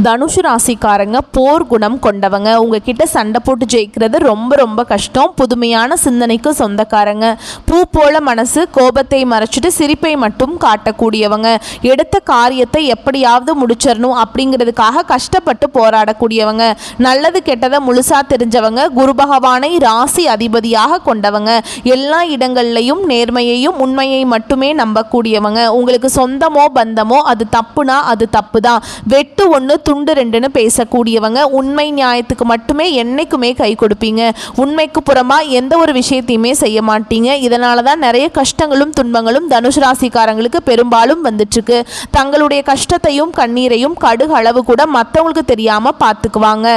தனுஷு ராசிக்காரங்க போர் குணம் கொண்டவங்க. உங்ககிட்ட சண்டை போட்டு ஜெயிக்கிறது ரொம்ப ரொம்ப கஷ்டம். புதுமையான சிந்தனைக்கு சொந்தக்காரங்க. பூ போல மனசு, கோபத்தை மறைச்சிட்டு சிரிப்பை மட்டும் காட்டக்கூடியவங்க. எடுத்த காரியத்தை எப்படியாவது முடிச்சிடணும் அப்படிங்கிறதுக்காக கஷ்டப்பட்டு போராடக்கூடியவங்க. நல்லது கெட்டதை முழுசா தெரிஞ்சவங்க. குரு பகவானை ராசி அதிபதியாக கொண்டவங்க. எல்லா இடங்கள்லையும் நேர்மையையும் உண்மையை மட்டுமே நம்பக்கூடியவங்க. உங்களுக்கு சொந்தமோ பந்தமோ அது தப்புனா அது தப்பு தான். வெட்டு ஒன்று துண்டு ரெண்டுன்னு பேசக்கூடியவங்க. உண்மை நியாயத்துக்கு மட்டுமே என்னைக்குமே கை கொடுப்பீங்க. உண்மைக்கு புறமா எந்த ஒரு விஷயத்தையுமே செய்ய மாட்டீங்க. இதனால தான் நிறைய கஷ்டங்களும் துன்பங்களும் தனுஷ் ராசிக்காரங்களுக்கு பெரும்பாலும் வந்துட்டுருக்கு. தங்களுடைய கஷ்டத்தையும் கண்ணீரையும் கடுகு அளவு கூட மற்றவங்களுக்கு தெரியாமல் பார்த்துக்குவாங்க.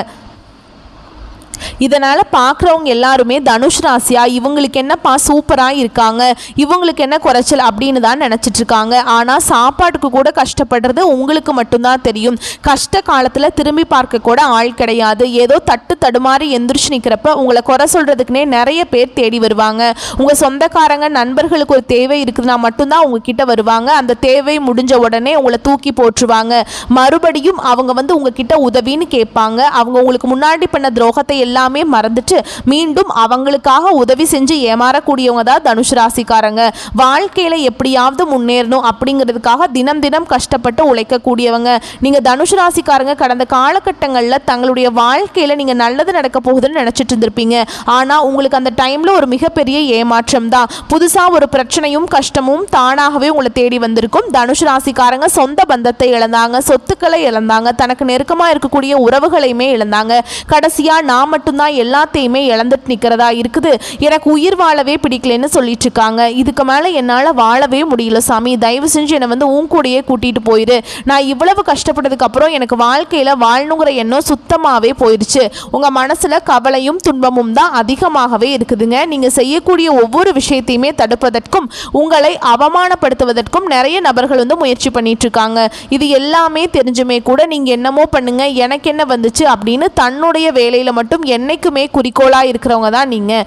இதனால் பார்க்குறவங்க எல்லாருமே தனுஷ் ராசியா இவங்களுக்கு என்னப்பா சூப்பராக இருக்காங்க, இவங்களுக்கு என்ன குறைச்சல் அப்படின்னு தான் நினச்சிட்ருக்காங்க. ஆனால் சாப்பாட்டுக்கு கூட கஷ்டப்படுறது உங்களுக்கு மட்டும்தான் தெரியும். கஷ்ட காலத்தில் திரும்பி பார்க்க கூட ஆள் கிடையாது. ஏதோ தட்டு தடுமாறி எந்திரிச்சு நிற்கிறப்ப உங்களை குறை சொல்கிறதுக்குனே நிறைய பேர் தேடி வருவாங்க. உங்கள் சொந்தக்காரங்க நண்பர்களுக்கு ஒரு தேவை இருக்குதுன்னா மட்டும்தான் உங்ககிட்ட வருவாங்க. அந்த தேவை முடிஞ்ச உடனே உங்களை தூக்கி போட்டுருவாங்க. மறுபடியும் அவங்க உங்ககிட்ட உதவின்னு கேட்பாங்க. அவங்க உங்களுக்கு முன்னாடி பண்ண துரோகத்தை எல்லாமே மறந்துட்டு மீண்டும் அவங்களுக்காக உதவி செஞ்சு ஏமாறக்கூடியவங்க தான் தனுஷ் ராசிக்காரங்க. வாழ்க்கையில எப்படியாவது முன்னேறணும் அப்படிங்கிறதுக்காக தினம் தினம் கஷ்டப்பட்டு உழைக்கக்கூடியவங்க. நீங்க தனுஷ் ராசிக்காரங்க கடந்த காலகட்டங்களில் தங்களுடைய வாழ்க்கையில நீங்க நல்லது நடக்க போகுதுன்னு நினைச்சிட்டு இருந்திருப்பீங்க. ஆனா உங்களுக்கு அந்த டைம்ல ஒரு மிகப்பெரிய ஏமாற்றம் தான். புதுசா ஒரு பிரச்சனையும் கஷ்டமும் தானாகவே உங்களை தேடி வந்திருக்கும். தனுஷ் ராசிக்காரங்க சொந்த பந்தத்தை இழந்தாங்க, சொத்துக்களை இழந்தாங்க, தனக்கு நெருக்கமா இருக்கக்கூடிய உறவுகளையுமே இழந்தாங்க. கடைசியா நான் மட்டும்தான் எல்லாத்தையுமே இழந்துட்டு நிற்கிறதா இருக்குது, எனக்கு உயிர் வாழவே பிடிக்கலன்னு சொல்லிட்டு இருக்காங்க. இதுக்கு மேலே என்னால் வாழவே முடியல சாமி, தயவு செஞ்சு என்னை உன் கூடயே கூட்டிகிட்டு போயிரு. நான் இவ்வளவு கஷ்டப்பட்டதுக்கு அப்புறம் எனக்கு வாழ்க்கையில் வாழணுங்கிற எண்ணம் சுத்தமாகவே போயிடுச்சு. உங்கள் மனசில் கவலையும் துன்பமும் தான் அதிகமாகவே இருக்குதுங்க. நீங்கள் செய்யக்கூடிய ஒவ்வொரு விஷயத்தையுமே தடுப்பதற்கும் உங்களை அவமானப்படுத்துவதற்கும் நிறைய நபர்கள் முயற்சி பண்ணிட்டு இருக்காங்க. இது எல்லாமே தெரிஞ்சுமே கூட நீங்கள் என்னமோ பண்ணுங்க, எனக்கு என்ன வந்துச்சு அப்படின்னு தன்னுடைய வேலையில் மட்டும் என்னைக்குமே குறிக்கோளாக இருக்கிறவங்க தான் நீங்கள்.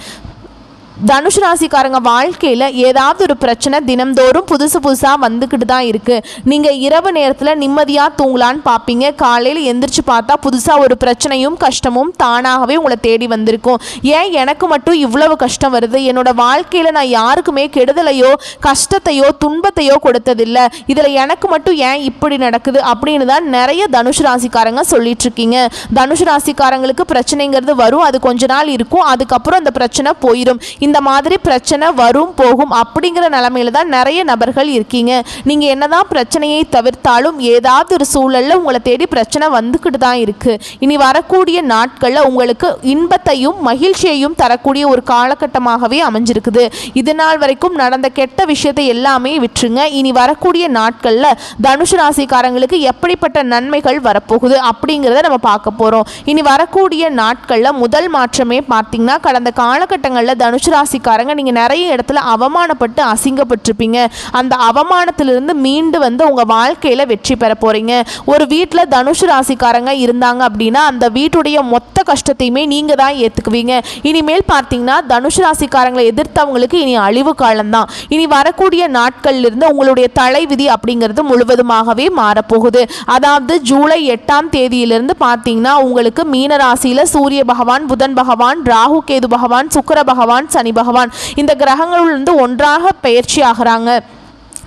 தனுஷ் ராசிக்காரங்க வாழ்க்கையில் ஏதாவது ஒரு பிரச்சனை தினம்தோறும் புதுசாக வந்துக்கிட்டு தான் இருக்குது. நீங்கள் இரவு நேரத்தில் நிம்மதியாக தூங்கலான்னு பார்ப்பீங்க. காலையில் எந்திரிச்சு பார்த்தா புதுசாக ஒரு பிரச்சனையும் கஷ்டமும் தானாகவே உங்களை தேடி வந்திருக்கும். ஏன் எனக்கு மட்டும் இவ்வளவு கஷ்டம் வருது, என்னோட வாழ்க்கையில் நான் யாருக்குமே கெடுதலையோ கஷ்டத்தையோ துன்பத்தையோ கொடுத்ததில்லை, இதில் எனக்கு மட்டும் ஏன் இப்படி நடக்குது அப்படின்னு தான் நிறைய தனுஷ் ராசிக்காரங்க சொல்லிட்டு இருக்கீங்க. தனுஷ் ராசிக்காரங்களுக்கு பிரச்சனைங்கிறது வரும், அது கொஞ்ச நாள் இருக்கும், அதுக்கப்புறம் அந்த பிரச்சனை போயிடும். இந்த மாதிரி பிரச்சனை வரும் போகும் அப்படிங்கிற நிலைமையில தான் நிறைய நபர்கள் இருக்கீங்க. நீங்கள் என்னதான் பிரச்சனையை தவிர்த்தாலும் ஏதாவது ஒரு சூழலில் உங்களை தேடி பிரச்சனை வந்துக்கிட்டு தான் இருக்குது. இனி வரக்கூடிய நாட்களில் உங்களுக்கு இன்பத்தையும் மகிழ்ச்சியையும் தரக்கூடிய ஒரு காலகட்டமாகவே அமைஞ்சிருக்குது. இது நாள் வரைக்கும் நடந்த கெட்ட விஷயத்தை எல்லாமே விட்டுருங்க. இனி வரக்கூடிய நாட்களில் தனுஷ் ராசிக்காரங்களுக்கு எப்படிப்பட்ட நன்மைகள் வரப்போகுது அப்படிங்கிறத நம்ம பார்க்க போகிறோம். இனி வரக்கூடிய நாட்களில் முதல் மாற்றமே பார்த்தீங்கன்னா, கடந்த காலகட்டங்களில் தனுஷ் ராசிக்காரங்க நீங்கள் நிறைய இடத்துல அவமானப்பட்டு அசிங்கப்பட்டிருப்பீங்க. அந்த அவமானத்திலிருந்து மீண்டு உங்கள் வாழ்க்கையில் வெற்றி பெற போகிறீங்க. ஒரு வீட்டில் தனுஷ் ராசிக்காரங்க இருந்தாங்க அப்படின்னா அந்த வீட்டுடைய மொத்த கஷ்டத்தையுமே நீங்கள் தான் ஏற்றுக்குவீங்க. இனிமேல் பார்த்தீங்கன்னா தனுஷ் ராசிக்காரங்களை எதிர்த்தவங்களுக்கு இனி அழிவு காலம்தான். இனி வரக்கூடிய நாட்களிலிருந்து உங்களுடைய தலைவிதி அப்படிங்கிறது முழுவதுமாகவே மாறப்போகுது. அதாவது ஜூலை 8ஆம் தேதியிலிருந்து பார்த்தீங்கன்னா உங்களுக்கு மீன ராசியில் சூரிய பகவான், புதன் பகவான், ராகு கேது பகவான், சுக்கிர பகவான், சனி பகவான் இந்த கிரகங்களிலிருந்து ஒன்றாக பயிற்சி ஆகிறாங்க.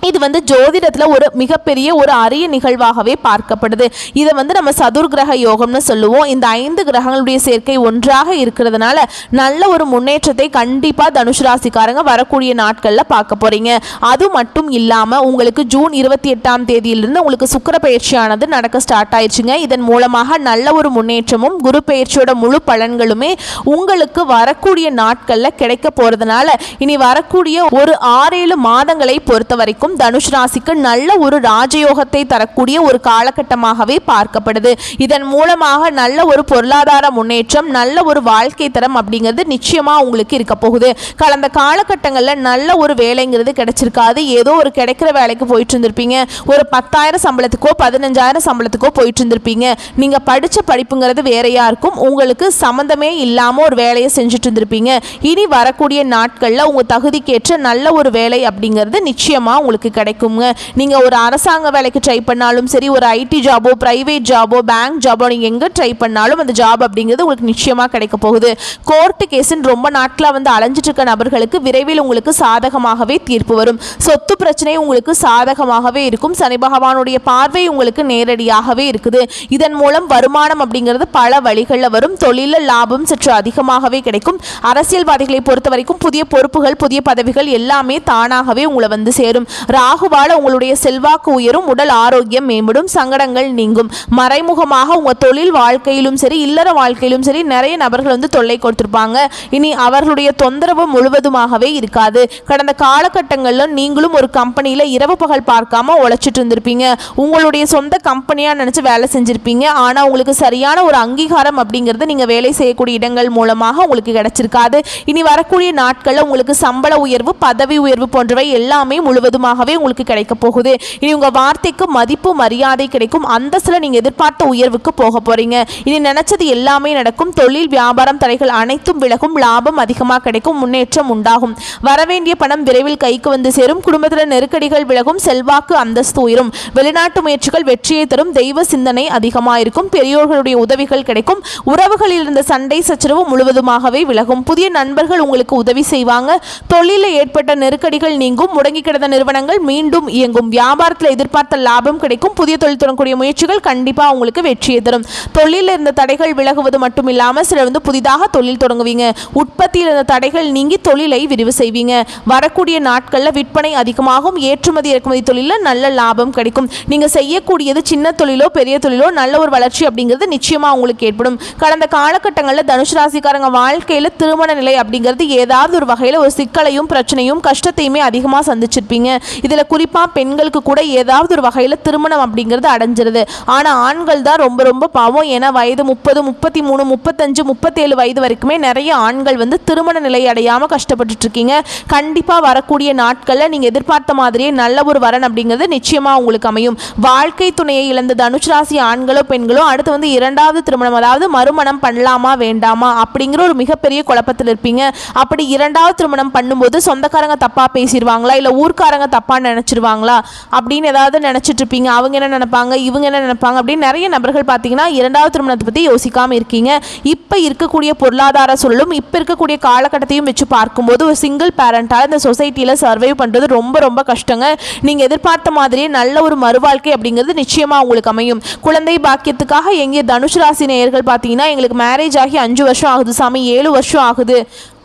இது ஜோதிடத்தில் ஒரு மிகப்பெரிய ஒரு அரிய நிகழ்வாகவே பார்க்கப்படுது. இதை நம்ம சதுர்கிரக யோகம்னு சொல்லுவோம். இந்த 5 கிரகங்களுடைய சேர்க்கை ஒன்றாக இருக்கிறதுனால நல்ல ஒரு முன்னேற்றத்தை கண்டிப்பாக தனுஷ் ராசிக்காரங்க வரக்கூடிய நாட்களில் பார்க்க போகிறீங்க. அது மட்டும் இல்லாமல் உங்களுக்கு ஜூன் 28ஆம் தேதியிலிருந்து உங்களுக்கு சுக்கிர பயிற்சியானது நடக்க ஸ்டார்ட் ஆயிடுச்சுங்க. இதன் மூலமாக நல்ல ஒரு முன்னேற்றமும் குரு பயிற்சியோட முழு பலன்களுமே உங்களுக்கு வரக்கூடிய நாட்களில் கிடைக்க போகிறதுனால இனி வரக்கூடிய ஒரு 6-7 மாதங்களை பொறுத்த வரைக்கும் தனுஷ் ராசிக்கு நல்ல ஒரு ராஜயோகத்தை தரக்கூடிய ஒரு காலகட்டமாகவே பார்க்கப்படுது. இதன் மூலமாக நல்ல ஒரு பொருளாதார முன்னேற்றம், நல்ல ஒரு வாழ்க்கை தரம் அப்படிங்கிறது நிச்சயமா உங்களுக்கு இருக்க போகுது. கடந்த காலகட்டங்களில் நல்ல ஒரு வேலைங்கிறது கிடைச்சிருக்காது. ஏதோ ஒரு கிடைக்கிற வேலைக்கு போயிட்டு இருந்திருப்பீங்க. ஒரு 10,000 சம்பளத்துக்கோ 15,000 சம்பளத்துக்கோ போயிட்டு இருந்திருப்பீங்க. நீங்க படிச்ச படிப்புங்கிறது வேறையா இருக்கும். உங்களுக்கு சம்மந்தமே இல்லாம ஒரு வேலையை செஞ்சுட்டு இருந்திருப்பீங்க. இனி வரக்கூடிய நாட்கள்ல உங்க தகுதிக்கேற்ற நல்ல ஒரு வேலை அப்படிங்கிறது நிச்சயமா உங்களுக்கு உங்களுக்கு கிடைக்குங்க. நீங்கள் ஒரு அரசாங்க வேலைக்கு ட்ரை பண்ணாலும் சரி, ஒரு ஐடி ஜாபோ, பிரைவேட் ஜாபோ, பேங்க் ஜாபோ, நீங்கள் எங்கே ட்ரை பண்ணாலும் அந்த ஜாப் அப்படிங்கிறது உங்களுக்கு நிச்சயமாக கிடைக்க போகுது. கோர்ட்டு கேஸுன்னு ரொம்ப நாட்களாக வந்து அலைஞ்சிட்டு இருக்க நபர்களுக்கு விரைவில் உங்களுக்கு சாதகமாகவே தீர்ப்பு வரும். சொத்து பிரச்சனை உங்களுக்கு சாதகமாகவே இருக்கும். சனி பகவானுடைய பார்வை உங்களுக்கு நேரடியாகவே இருக்குது. இதன் மூலம் வருமானம் அப்படிங்கிறது பல வழிகளில் வரும். தொழிலில் லாபம் சற்று அதிகமாகவே கிடைக்கும். அரசியல்வாதிகளை பொறுத்த வரைக்கும் புதிய பொறுப்புகள், புதிய பதவிகள் எல்லாமே தானாகவே உங்களை வந்து சேரும். ராகுவால உங்களுடைய செல்வாக்கு உயரும். உடல் ஆரோக்கியம் மேம்படும். சங்கடங்கள் நீங்கும். மறைமுகமாக உங்க தொழில் வாழ்க்கையிலும் சரி, இல்லற வாழ்க்கையிலும் சரி நிறைய நபர்கள் வந்து தொல்லை கொடுத்திருப்பாங்க. இனி அவர்களுடைய தொந்தரவு முழுவதுமாகவே இருக்காது. கடந்த காலகட்டங்களில் நீங்களும் ஒரு கம்பெனியில் இரவு பகல் பார்க்காம உழைச்சிட்டு இருந்திருப்பீங்க. உங்களுடைய சொந்த கம்பெனியாக நினச்சி வேலை செஞ்சுருப்பீங்க. ஆனால் உங்களுக்கு சரியான ஒரு அங்கீகாரம் அப்படிங்கிறது நீங்கள் வேலை செய்யக்கூடிய இடங்கள் மூலமாக உங்களுக்கு கிடைச்சிருக்காது. இனி வரக்கூடிய நாட்களில் உங்களுக்கு சம்பள உயர்வு, பதவி உயர்வு போன்றவை எல்லாமே முழுவதுமாகவே உங்களுக்கு கிடைக்க போகுது. இனி உங்கள் வார்த்தைக்கு மதிப்பு, மரியாதை கிடைக்கும். அந்தஸ்தில் நீங்கள் எதிர்பார்த்த உயர்வுக்கு போக போகிறீங்க. இனி நினச்சது எல்லாமே நடக்கும். தொழில், வியாபாரம் தடைகள் அனைத்தும் விலகும். லாபம் அதிகமாக கிடைக்கும். முன்னேற்றம் உண்டாகும். வரவேண்டிய பணம் விரைவில் கைக்கு வந்து சேரும். குடும்பத்தில் நெருக்கடிகள் விலகும். செல்வாக்கு, அந்தஸ்து உயரும். வெளிநாட்டு முயற்சிகள் வெற்றியை தரும். தெய்வ சிந்தனை அதிகமாக இருக்கும். பெரியோர்களுடைய உதவிகள் கிடைக்கும். உறவுகளில் இருந்த சண்டை சச்சரவு முழுவதுமாகவே விலகும். புதிய நண்பர்கள் உங்களுக்கு உதவி செய்வாங்க. தொழிலில் ஏற்பட்ட நெருக்கடிகள் நீங்கும். முடங்கி கிடந்த நிறுவனங்கள் மீண்டும் இயங்கும். வியாபாரத்தில் எதிர்பார்த்த லாபம் கிடைக்கும். புதிய தொழில் தொடங்கக்கூடிய முயற்சிகள் கண்டிப்பாக உங்களுக்கு வெற்றியை தரும். தொழிலில் இருந்த தடைகள் விலகுவது மட்டும் இல்லாமல் சிலர் வந்து புதிதாக தொழில் தொடங்குவீங்க. உற்பத்தியில் இருந்த தடைகள் நீங்கி தொழிலை விரிவு செய்வீங்க. வரக்கூடிய நாட்களில் விற்பனை அதிகமாகும். ஏற்றுமதி இறக்குமதி தொழிலில் நல்ல லாபம் கிடைக்கும். நீங்கள் செய்யக்கூடியது சின்ன தொழிலோ பெரிய தொழிலோ நல்ல ஒரு வளர்ச்சி அப்படிங்கிறது நிச்சயமாக உங்களுக்கு ஏற்படும். கடந்த காலகட்டங்களில் தனுசு ராசிக்காரங்க வாழ்க்கையில் திருமண நிலை அப்படிங்கிறது ஏதாவது ஒரு வகையில் ஒரு சிக்கலையும் பிரச்சனையும் கஷ்டத்தையுமே அதிகமாக சந்திச்சிருப்பீங்க. இதில் குறிப்பாக பெண்களுக்கு கூட ஏதாவது ஒரு வகையில் திருமணம் அப்படிங்கிறது அடைஞ்சிருது. ஆனால் ஆண்கள் தான் ரொம்ப ரொம்ப பாவம். ஏன்னா வயது 30, 33, 35, 37 வயது வரைக்குமே நிறைய ஆண்கள் வந்து திருமண நிலை அடையாமல் கஷ்டப்பட்டுட்டு இருக்கீங்க. கண்டிப்பாக வரக்கூடிய நாட்களில் நீங்கள் எதிர்பார்த்த மாதிரியே நல்ல ஒரு வரன் அப்படிங்கிறது நிச்சயமாக உங்களுக்கு அமையும். வாழ்க்கை துணையை இழந்த தனுசு ராசி ஆண்களோ பெண்களோ அடுத்து வந்து இரண்டாவது திருமணம், அதாவது மறுமணம் பண்ணலாமா வேண்டாமா அப்படிங்கிற ஒரு மிகப்பெரிய குழப்பத்தில் இருப்பீங்க. அப்படி இரண்டாவது திருமணம் பண்ணும்போது சொந்தக்காரங்க தப்பாக பேசிடுவாங்களா, இல்லை ஊர்க்காரங்க தப்பாக நினச்சிருவாங்களா அப்படின்னு ஏதாவது நினச்சிட்டு இருப்பீங்க. அவங்க என்ன நினைப்பாங்க, இவங்க என்ன நினைப்பாங்க அப்படின்னு நிறைய நபர்கள் பார்த்தீங்கன்னா இரண்டாவது திருமணத்தை பற்றி யோசிக்காமல் இருக்கீங்க. இப்போ இருக்கக்கூடிய பொருளாதார சூழலும் இப்போ இருக்கக்கூடிய காலகட்டத்தையும் வச்சு பார்க்கும்போது ஒரு சிங்கிள் பேரண்டால் இந்த சொசைட்டியில் சர்வைவ் பண்ணுறது ரொம்ப ரொம்ப கஷ்டங்க. நீங்கள் எதிர்பார்த்த மாதிரியே நல்ல ஒரு மறுவாழ்க்கை அப்படிங்கிறது நிச்சயமாக உங்களுக்கு அமையும். குழந்தை பாக்கியத்துக்காக எங்கே தனுசு ராசி நேயர்கள் பார்த்தீங்கன்னா எங்களுக்கு மேரேஜ் ஆகி 5 வருஷம் ஆகுது சாமி, 7 வருஷம் ஆகுது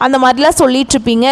அந்த மாதிரிலாம் சொல்லிட்டு இருப்பீங்க.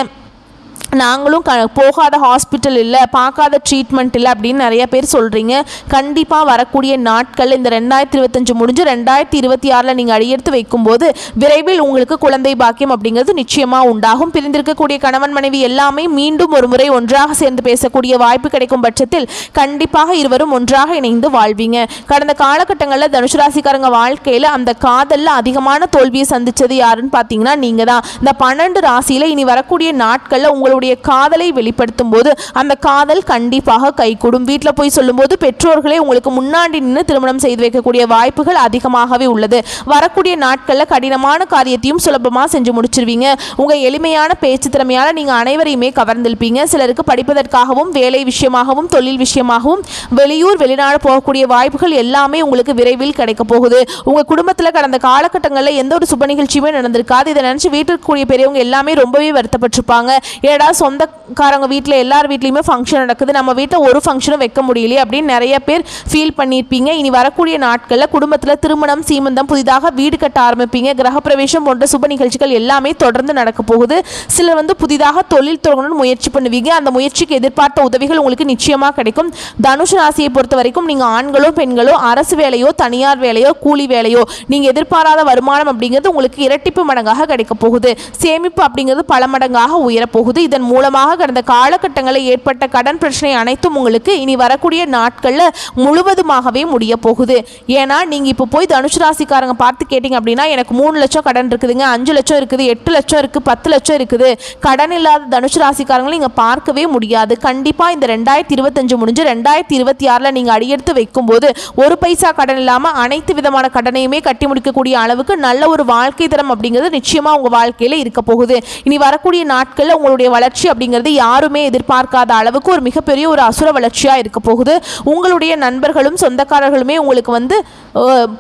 நாங்களும் போகாத ஹாஸ்பிட்டல் இல்லை, பார்க்காத ட்ரீட்மெண்ட் இல்லை அப்படின்னு நிறைய பேர் சொல்கிறீங்க. கண்டிப்பாக வரக்கூடிய நாட்களில் இந்த 2025 முடிஞ்சு 2026 நீங்கள் அடியெடுத்து வைக்கும்போது விரைவில் உங்களுக்கு குழந்தை பாக்கியம் அப்படிங்கிறது நிச்சயமாக உண்டாகும். பிரிந்திருக்கக்கூடிய கணவன் மனைவி எல்லாமே மீண்டும் ஒரு முறை ஒன்றாக சேர்ந்து பேசக்கூடிய வாய்ப்பு கிடைக்கும் பட்சத்தில் கண்டிப்பாக இருவரும் ஒன்றாக இணைந்து வாழ்வீங்க. கடந்த காலகட்டங்களில் தனுசு ராசிக்காரங்க வாழ்க்கையில் அந்த காதலில் அதிகமான தோல்வியை சந்தித்தது யாருன்னு பார்த்தீங்கன்னா நீங்கள் தான். இந்த 12 ராசியில் இனி வரக்கூடிய நாட்களில் உங்களுடைய காதலை வெளிப்படுத்தும் போது அந்த காதல் கண்டிப்பாக கைகூடும். வீட்டில் போய் சொல்லும்போது பெற்றோர்களே உங்களுக்கு முன்னாடி நின்று திருமணம் செய்து வைக்கக்கூடிய வாய்ப்புகள் அதிகமாகவே உள்ளது. வரக்கூடிய நாட்களில் கடினமான காரியத்தையும் சுலபமாக செஞ்சு முடிச்சிருவீங்க. உங்கள் எளிமையான பேச்சு திறமையால் நீங்கள் அனைவரையுமே கவர்ந்திருப்பீங்க. சிலருக்கு படிப்பதற்காகவும் வேலை விஷயமாகவும் தொழில் விஷயமாகவும் வெளியூர் வெளிநாடு போகக்கூடிய வாய்ப்புகள் எல்லாமே உங்களுக்கு விரைவில் கிடைக்க போகுது. உங்கள் குடும்பத்தில் கடந்த காலகட்டங்களில் எந்த ஒரு சுப நிகழ்ச்சியுமே நடந்திருக்காது. இதை நினச்சி வீட்டில் கூடிய பெரியவங்க எல்லாமே ரொம்பவே வருத்தப்பட்டிருப்பாங்க. ஏடா சொந்தக்காரங்க வீட்டில் எல்லார் வீட்லையுமே ஃபங்க்ஷன் நடக்குது, நம்ம வீட்டில் ஒரு ஃபங்க்ஷனும் வைக்க முடியலையே அப்படின்னு நிறைய பேர் ஃபீல் பண்ணியிருப்பீங்க. இனி வரக்கூடிய நாட்களில் குடும்பத்தில் திருமணம், சீமந்தம், புதிதாக வீடு கட்ட ஆரம்பிப்பீங்க. கிரகப்பிரவேசம் போன்ற சுப நிகழ்ச்சிகள் எல்லாமே தொடர்ந்து நடக்க போகுது. சிலர் வந்து புதிதாக தொழில் தொடங்கணும்னு முயற்சி பண்ணுவீங்க. அந்த முயற்சிக்கு எதிர்பார்த்த உதவிகள் உங்களுக்கு நிச்சயமாக கிடைக்கும். தனுசு ராசியை பொறுத்த வரைக்கும் நீங்கள் ஆண்களோ பெண்களோ அரசு வேலையோ தனியார் வேலையோ கூலி வேலையோ நீங்கள் எதிர்பாராத வருமானம் அப்படிங்கிறது உங்களுக்கு இரட்டிப்பு மடங்காக கிடைக்க போகுது. சேமிப்பு அப்படிங்கிறது பல மடங்காக உயரப்போகுது. இதன் மூலமாக கடந்த காலகட்டங்களில் ஏற்பட்ட கடன் பிரச்சனை அனைத்தும் உங்களுக்கு இனி வரக்கூடிய நாட்களில் முழுவதுமாகவே முடிய போகுது. ஏன்னா நீங்கள் இப்போ போய் தனுசு ராசிக்காரங்க பார்த்து கேட்டிங்க அப்படின்னா எனக்கு 3 லட்சம் கடன் இருக்குதுங்க, 5 லட்சம் இருக்குது, 8 லட்சம் இருக்குது, 10 லட்சம் இருக்குது. கடன் இல்லாத தனுசு ராசிக்காரங்களை நீங்கள் பார்க்கவே முடியாது. கண்டிப்பாக இந்த 2025 முடிஞ்சு 2026 நீங்கள் அடியெடுத்து வைக்கும்போது ஒரு பைசா கடன் இல்லாமல் அனைத்து விதமான கடனையுமே கட்டி முடிக்கக்கூடிய அளவுக்கு நல்ல ஒரு வாழ்க்கை தரம் அப்படிங்கிறது நிச்சயமாக உங்கள் வாழ்க்கையில் இருக்க போகுது. இனி வரக்கூடிய நாட்களில் உங்களுடைய வளர்ச்சி வளர்ச்சி அப்படிங்கிறது யாருமே எதிர்பார்க்காத அளவுக்கு ஒரு மிகப்பெரிய ஒரு அசுர வளர்ச்சியாக இருக்க போகுது. உங்களுடைய நண்பர்களும் சொந்தக்காரர்களுமே உங்களுக்கு வந்து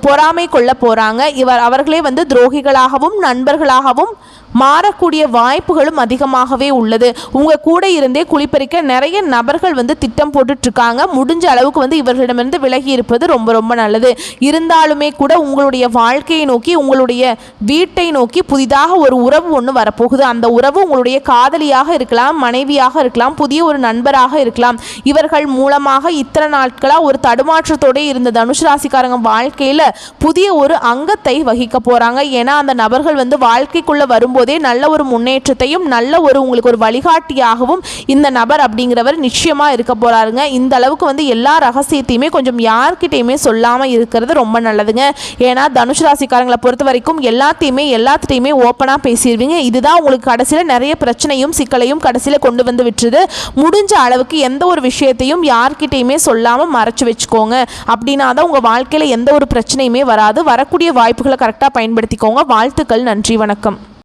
பொறாமை கொள்ள போகிறாங்க. அவர்களே வந்து துரோகிகளாகவும் நண்பர்களாகவும் மாறக்கூடிய வாய்ப்புகளும் அதிகமாகவே உள்ளது. உங்கள் கூட இருந்தே குளிப்பறிக்க நிறைய நபர்கள் வந்து திட்டம் போட்டுட்ருக்காங்க. முடிஞ்ச அளவுக்கு வந்து இவர்களிடமிருந்து விலகி இருப்பது ரொம்ப ரொம்ப நல்லது. இருந்தாலுமே கூட உங்களுடைய வாழ்க்கையை நோக்கி, உங்களுடைய வீட்டை நோக்கி புதிதாக ஒரு உறவு ஒன்று வரப்போகுது. அந்த உறவு உங்களுடைய காதலியாக இருக்கலாம், மனைவியாக இருக்கலாம், புதிய ஒரு நண்பராக இருக்கலாம். இவர்கள் மூலமாக இத்தனை நாட்களாக ஒரு தடுமாற்றத்தோடு இருந்த தனுசு ராசிக்காரங்க வாழ்க்கையில் புதிய ஒரு அங்கத்தை வகிக்க போகிறாங்க. ஏன்னா அந்த நபர்கள் வந்து வாழ்க்கைக்குள்ளே வரும்போதே நல்ல ஒரு முன்னேற்றத்தையும் நல்ல ஒரு உங்களுக்கு ஒரு வழிகாட்டியாகவும் இந்த நபர் அப்படிங்கிறவர் நிச்சயமா இருக்க போறாருங்க. இந்த அளவுக்கு வந்து எல்லா ரகசியத்தையுமே கொஞ்சம் யார்கிட்டையுமே சொல்லாம இருக்கிறது ரொம்ப நல்லதுங்க. ஏன்னா தனுசு ராசிக்காரங்களை பொறுத்த வரைக்கும் எல்லாத்தையுமே ஓப்பனா பேசிடுவீங்க. இதுதான் உங்களுக்கு கடைசியில் நிறைய பிரச்சனையும் சிக்கலையும் கடைசியில் கொண்டு வந்து விட்டுருது. முடிஞ்ச அளவுக்கு எந்த ஒரு விஷயத்தையும் யார்கிட்டையுமே சொல்லாம மறைச்சு வச்சுக்கோங்க. அப்படின்னா தான் உங்க வாழ்க்கையில எந்த ஒரு பிரச்சனையுமே வராது. வரக்கூடிய வாய்ப்புகளை கரெக்டாக பயன்படுத்திக்கோங்க. வாழ்த்துக்கள். நன்றி, வணக்கம்.